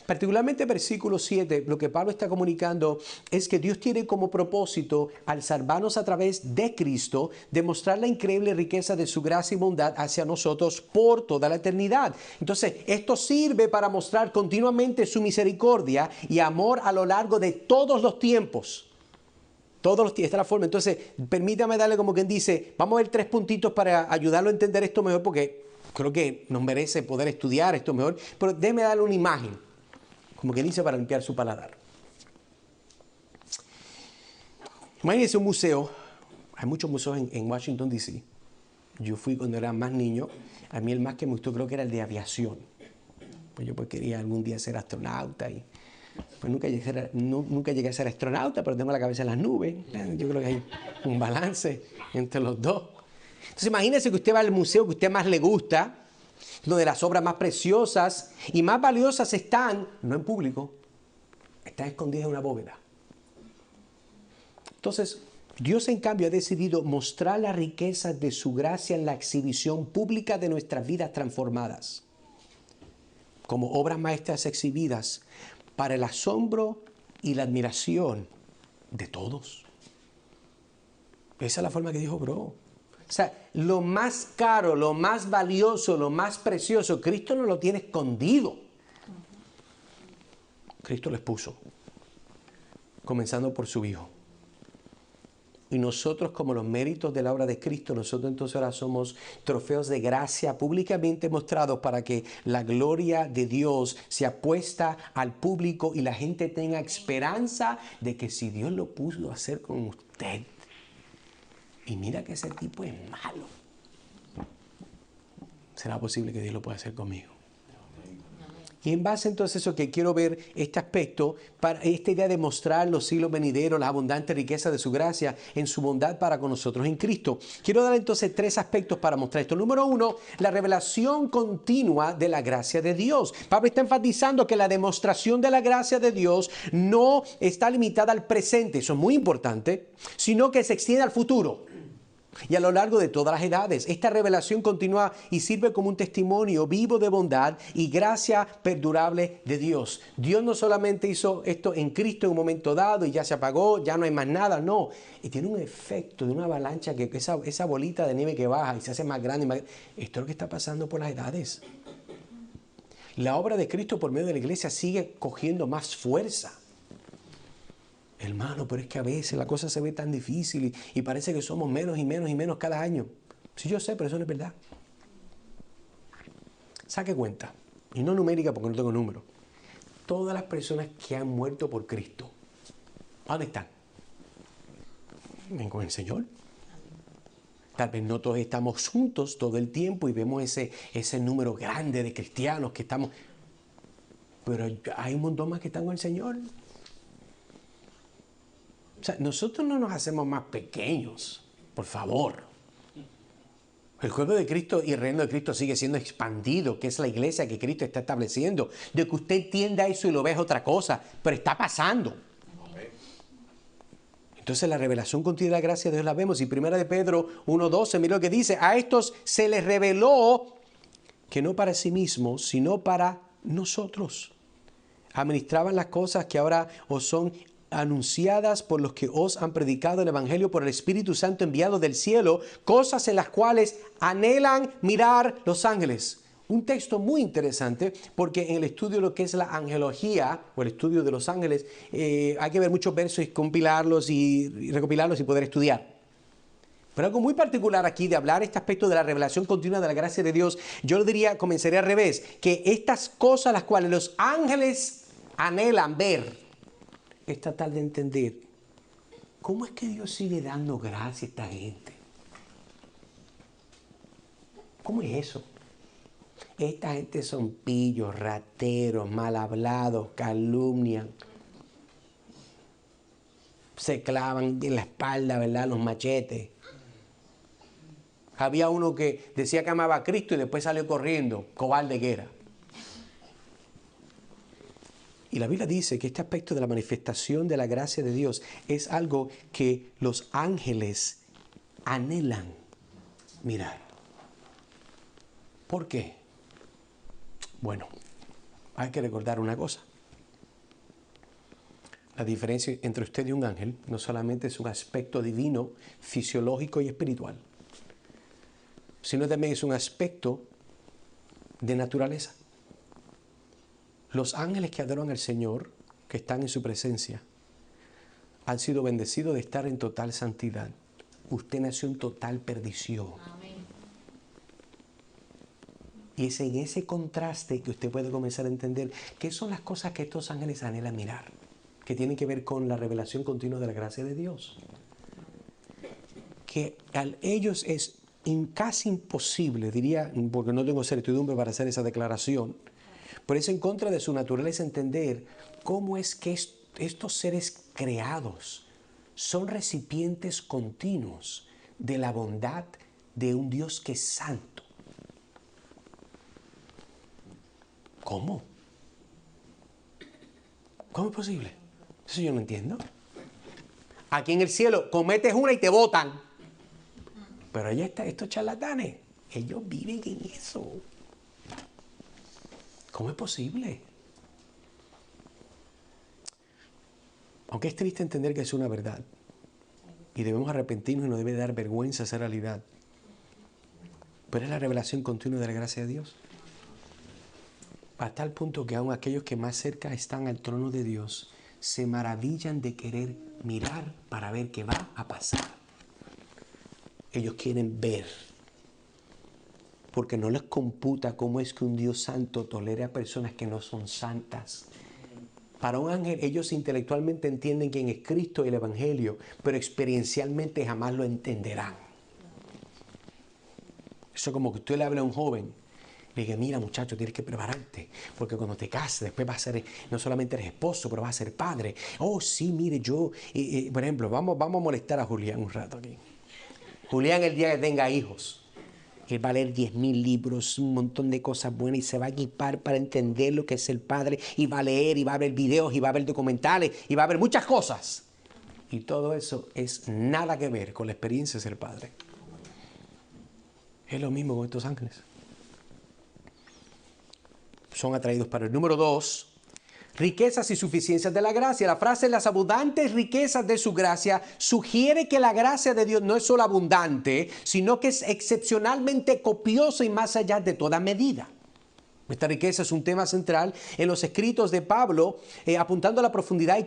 Particularmente versículo 7, lo que Pablo está comunicando es que Dios tiene como propósito, al salvarnos a través de Cristo, demostrar la increíble riqueza de su gracia y bondad hacia nosotros por toda la eternidad. Entonces, esto sirve para mostrar continuamente su misericordia y amor a lo largo de todos los tiempos. Esta es la forma. Entonces, permítame darle como quien dice, vamos a ver 3 puntitos para ayudarlo a entender esto mejor, porque creo que nos merece poder estudiar esto mejor, pero déjeme darle una imagen. Como que dice, para limpiar su paladar. Imagínense un museo. Hay muchos museos en Washington, D.C. Yo fui cuando era más niño. A mí el más que me gustó creo que era el de aviación. Pues yo quería algún día ser astronauta. Y pues nunca llegué a ser astronauta, pero tengo la cabeza en las nubes. Yo creo que hay un balance entre los dos. Entonces imagínense que usted va al museo que a usted más le gusta, donde las obras más preciosas y más valiosas están, no en público, están escondidas en una bóveda. Entonces, Dios en cambio ha decidido mostrar la riqueza de su gracia en la exhibición pública de nuestras vidas transformadas, como obras maestras exhibidas para el asombro y la admiración de todos. Esa es la forma que dijo, bro. O sea, lo más caro, lo más valioso, lo más precioso, Cristo no lo tiene escondido. Cristo lo expuso, comenzando por su Hijo. Y nosotros, como los méritos de la obra de Cristo, nosotros entonces ahora somos trofeos de gracia públicamente mostrados para que la gloria de Dios sea puesta al público y la gente tenga esperanza de que si Dios lo pudo hacer con usted, y mira que ese tipo es malo, ¿será posible que Dios lo pueda hacer conmigo? Y en base entonces a eso que quiero ver este aspecto, para esta idea de mostrar los siglos venideros, la abundante riqueza de su gracia en su bondad para con nosotros en Cristo. Quiero dar entonces 3 aspectos para mostrar esto. Número 1, la revelación continua de la gracia de Dios. Pablo está enfatizando que la demostración de la gracia de Dios no está limitada al presente, eso es muy importante, sino que se extiende al futuro. y a lo largo de todas las edades. Esta revelación continúa y sirve como un testimonio vivo de bondad y gracia perdurable de Dios. Dios no solamente hizo esto en Cristo en un momento dado y ya se apagó, ya no hay más nada, no. Y tiene un efecto de una avalancha, que esa bolita de nieve que baja y se hace más grande y más... Esto es lo que está pasando por las edades. La obra de Cristo por medio de la iglesia sigue cogiendo más fuerza. Hermano, pero es que a veces la cosa se ve tan difícil y parece que somos menos y menos y menos cada año. Sí, yo sé, pero eso no es verdad. Saque cuenta, y no numérica porque no tengo número. Todas las personas que han muerto por Cristo, ¿dónde están? Ven con el Señor. Tal vez no todos estamos juntos todo el tiempo y vemos ese número grande de cristianos que estamos... Pero hay un montón más que están con el Señor. O sea, nosotros no nos hacemos más pequeños, por favor. El cuerpo de Cristo y el reino de Cristo sigue siendo expandido, que es la iglesia que Cristo está estableciendo. De que usted entienda eso y lo vea es otra cosa, pero está pasando. Entonces la revelación continua de la gracia de Dios la vemos. Y 1 de Pedro 1:12, mira lo que dice: a estos se les reveló que no para sí mismos, sino para nosotros. Administraban las cosas que ahora os son anunciadas por los que os han predicado el Evangelio por el Espíritu Santo enviado del cielo, cosas en las cuales anhelan mirar los ángeles. Un texto muy interesante porque en el estudio de lo que es la angelología o el estudio de los ángeles hay que ver muchos versos y compilarlos y recopilarlos y poder estudiar. Pero algo muy particular aquí de hablar este aspecto de la revelación continua de la gracia de Dios, yo lo diría, comenzaría al revés, que estas cosas las cuales los ángeles anhelan ver, es tratar de entender cómo es que Dios sigue dando gracia a esta gente. ¿Cómo es eso? Esta gente son pillos, rateros, mal hablados, calumnian, se clavan en la espalda, ¿verdad?, los machetes. Había uno que decía que amaba a Cristo y después salió corriendo, cobarde que era. Y la Biblia dice que este aspecto de la manifestación de la gracia de Dios es algo que los ángeles anhelan mirar. ¿Por qué? Bueno, hay que recordar una cosa. La diferencia entre usted y un ángel no solamente es un aspecto divino, fisiológico y espiritual, sino también es un aspecto de naturaleza. Los ángeles que adoran al Señor, que están en su presencia, han sido bendecidos de estar en total santidad. Usted nació en total perdición. Amén. Y es en ese contraste que usted puede comenzar a entender qué son las cosas que estos ángeles anhelan mirar, que tienen que ver con la revelación continua de la gracia de Dios. Que a ellos es casi imposible, diría, porque no tengo certidumbre para hacer esa declaración, pero es en contra de su naturaleza entender cómo es que estos seres creados son recipientes continuos de la bondad de un Dios que es santo. ¿Cómo? ¿Cómo es posible? Eso yo no entiendo. Aquí en el cielo cometes una y te botan. Pero allá están estos charlatanes. Ellos viven en eso. ¿Cómo es posible? Aunque es triste entender que es una verdad y debemos arrepentirnos y nos debe dar vergüenza esa realidad, pero es la revelación continua de la gracia de Dios. A tal punto que aún aquellos que más cerca están al trono de Dios se maravillan de querer mirar para ver qué va a pasar. Ellos quieren ver, porque no les computa cómo es que un Dios santo tolere a personas que no son santas. Para un ángel, ellos intelectualmente entienden quién es Cristo y el Evangelio, pero experiencialmente jamás lo entenderán. Eso es como que usted le habla a un joven, le diga: mira muchacho, tienes que prepararte, porque cuando te cases, después vas a ser, no solamente eres esposo, pero vas a ser padre. Oh sí, mire, yo, por ejemplo, vamos a molestar a Julián un rato aquí. Julián, el día que tenga hijos, él va a leer 10,000 libros, un montón de cosas buenas y se va a equipar para entender lo que es el padre, y va a leer y va a ver videos y va a ver documentales y va a ver muchas cosas. Y todo eso es nada que ver con la experiencia de ser padre. Es lo mismo con estos ángeles. Son atraídos para el número 2. Riquezas y suficiencias de la gracia. La frase las abundantes riquezas de su gracia sugiere que la gracia de Dios no es solo abundante, sino que es excepcionalmente copiosa y más allá de toda medida. Esta riqueza es un tema central en los escritos de Pablo, apuntando a la profundidad y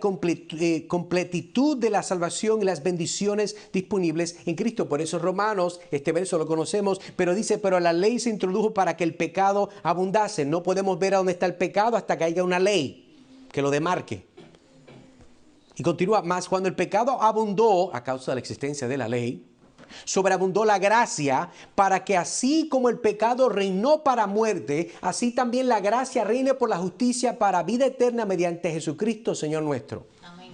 completitud de la salvación y las bendiciones disponibles en Cristo. Por eso Romanos, este verso lo conocemos, pero dice, pero la ley se introdujo para que el pecado abundase. No podemos ver a dónde está el pecado hasta que haya una ley que lo demarque. Y continúa, más cuando el pecado abundó a causa de la existencia de la ley, sobreabundó la gracia para que así como el pecado reinó para muerte, así también la gracia reine por la justicia para vida eterna mediante Jesucristo, Señor nuestro. Amén.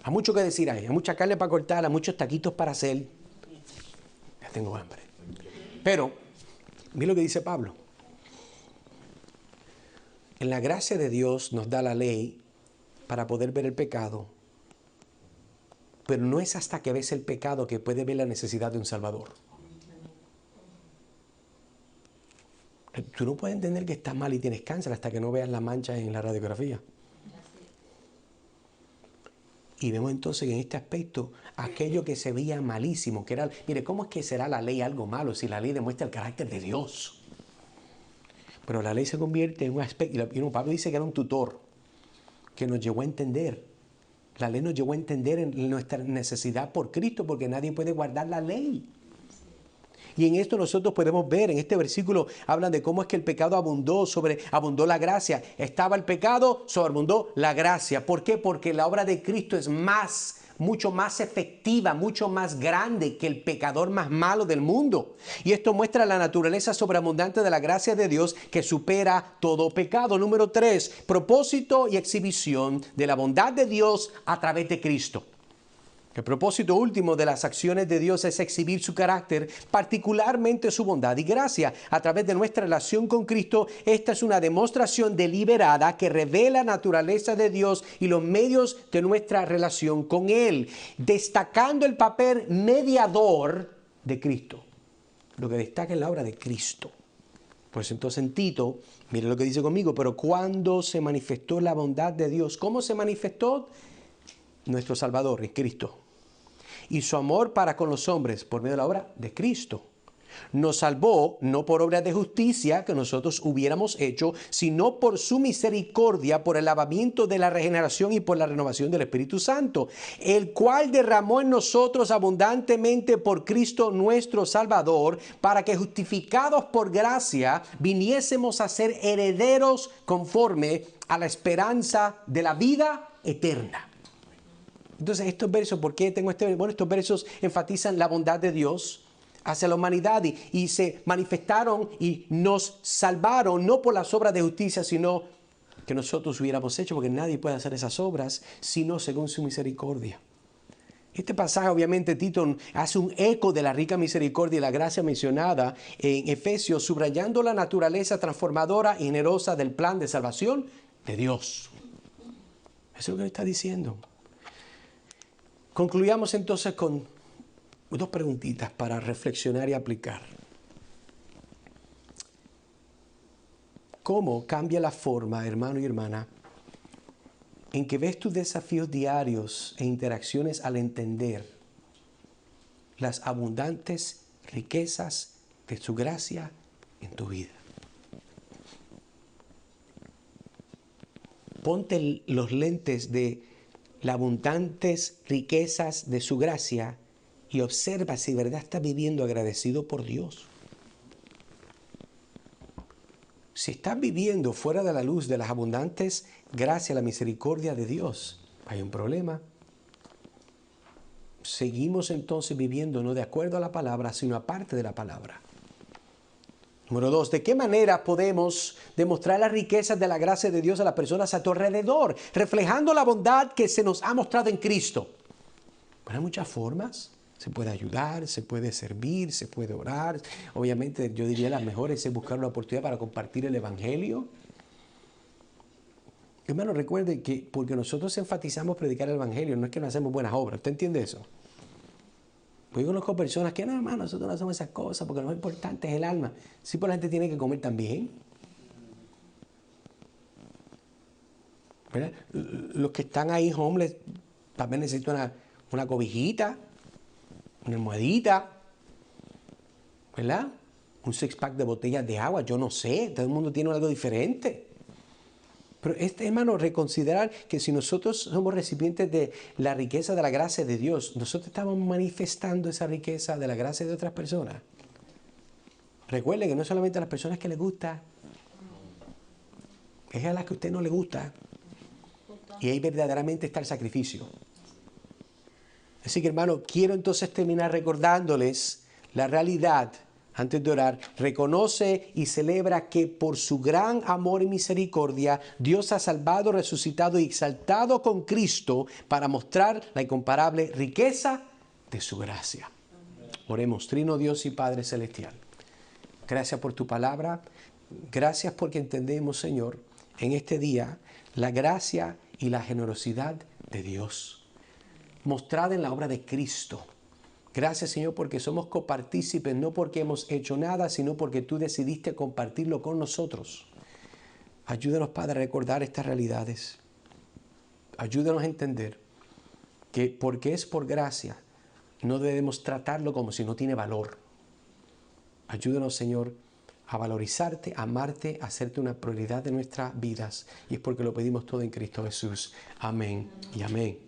Hay mucho que decir ahí, hay mucha carne para cortar, hay muchos taquitos para hacer. Ya tengo hambre. Pero, mira lo que dice Pablo. En la gracia de Dios nos da la ley para poder ver el pecado. Pero no es hasta que ves el pecado que puedes ver la necesidad de un Salvador. Tú no puedes entender que estás mal y tienes cáncer hasta que no veas la mancha en la radiografía. Y vemos entonces en este aspecto aquello que se veía malísimo, que era, mire, ¿cómo es que será la ley algo malo si la ley demuestra el carácter de Dios? Pero la ley se convierte en un aspecto, y Pablo dice que era un tutor que nos llevó a entender. La ley nos llevó a entender en nuestra necesidad por Cristo, porque nadie puede guardar la ley. Y en esto nosotros podemos ver, en este versículo hablan de cómo es que el pecado abundó la gracia. Estaba el pecado, sobreabundó la gracia. ¿Por qué? Porque la obra de Cristo es mucho más efectiva, mucho más grande que el pecador más malo del mundo. Y esto muestra la naturaleza sobreabundante de la gracia de Dios que supera todo pecado. Número 3, propósito y exhibición de la bondad de Dios a través de Cristo. El propósito último de las acciones de Dios es exhibir su carácter, particularmente su bondad y gracia. A través de nuestra relación con Cristo, esta es una demostración deliberada que revela la naturaleza de Dios y los medios de nuestra relación con Él, destacando el papel mediador de Cristo. Lo que destaca es la obra de Cristo. Pues entonces en Tito, mire lo que dice conmigo, pero cuando se manifestó la bondad de Dios, ¿cómo se manifestó? Nuestro Salvador, en Cristo. Y su amor para con los hombres por medio de la obra de Cristo. Nos salvó no por obras de justicia que nosotros hubiéramos hecho, sino por su misericordia, por el lavamiento de la regeneración y por la renovación del Espíritu Santo, el cual derramó en nosotros abundantemente por Cristo nuestro Salvador, para que justificados por gracia viniésemos a ser herederos conforme a la esperanza de la vida eterna. Entonces, estos versos, ¿por qué tengo este? Bueno, estos versos enfatizan la bondad de Dios hacia la humanidad y se manifestaron y nos salvaron, no por las obras de justicia, sino que nosotros hubiéramos hecho, porque nadie puede hacer esas obras, sino según su misericordia. Este pasaje, obviamente, Tito hace un eco de la rica misericordia y la gracia mencionada en Efesios, subrayando la naturaleza transformadora y generosa del plan de salvación de Dios. Eso es lo que está diciendo. Concluyamos entonces con dos preguntitas para reflexionar y aplicar. ¿Cómo cambia la forma, hermano y hermana, en que ves tus desafíos diarios e interacciones al entender las abundantes riquezas de su gracia en tu vida? Ponte los lentes de las abundantes riquezas de su gracia y observa si de verdad estás viviendo agradecido por Dios. Si estás viviendo fuera de la luz de las abundantes gracias a la misericordia de Dios, hay un problema. Seguimos entonces viviendo no de acuerdo a la palabra, sino aparte de la palabra. Número 2, ¿de qué manera podemos demostrar las riquezas de la gracia de Dios a las personas a tu alrededor, reflejando la bondad que se nos ha mostrado en Cristo? Bueno, hay muchas formas. Se puede ayudar, se puede servir, se puede orar. Obviamente, yo diría las mejores es buscar una oportunidad para compartir el Evangelio. Hermano, recuerde que porque nosotros enfatizamos predicar el Evangelio, no es que no hacemos buenas obras. ¿Usted entiende eso? Porque yo conozco personas que, no, hermano, nosotros no hacemos esas cosas porque lo más importante es el alma. Sí, pero la gente tiene que comer también. ¿Verdad? Los que están ahí homeless también necesitan una cobijita, una almohadita, ¿verdad? Un six-pack de botellas de agua, yo no sé, todo el mundo tiene algo diferente. Pero hermano, reconsiderar que si nosotros somos recipientes de la riqueza de la gracia de Dios, nosotros estamos manifestando esa riqueza de la gracia de otras personas. Recuerde que no solamente a las personas que les gusta, es a las que a usted no le gusta. Y ahí verdaderamente está el sacrificio. Así que hermano, quiero entonces terminar recordándoles la realidad. Antes de orar, reconoce y celebra que por su gran amor y misericordia, Dios ha salvado, resucitado y exaltado con Cristo para mostrar la incomparable riqueza de su gracia. Oremos, Trino Dios y Padre Celestial. Gracias por tu palabra. Gracias porque entendemos, Señor, en este día la gracia y la generosidad de Dios, mostrada en la obra de Cristo. Gracias, Señor, porque somos copartícipes, no porque hemos hecho nada, sino porque tú decidiste compartirlo con nosotros. Ayúdanos, Padre, a recordar estas realidades. Ayúdanos a entender que porque es por gracia, no debemos tratarlo como si no tiene valor. Ayúdanos, Señor, a valorizarte, a amarte, a hacerte una prioridad de nuestras vidas. Y es porque lo pedimos todo en Cristo Jesús. Amén y amén.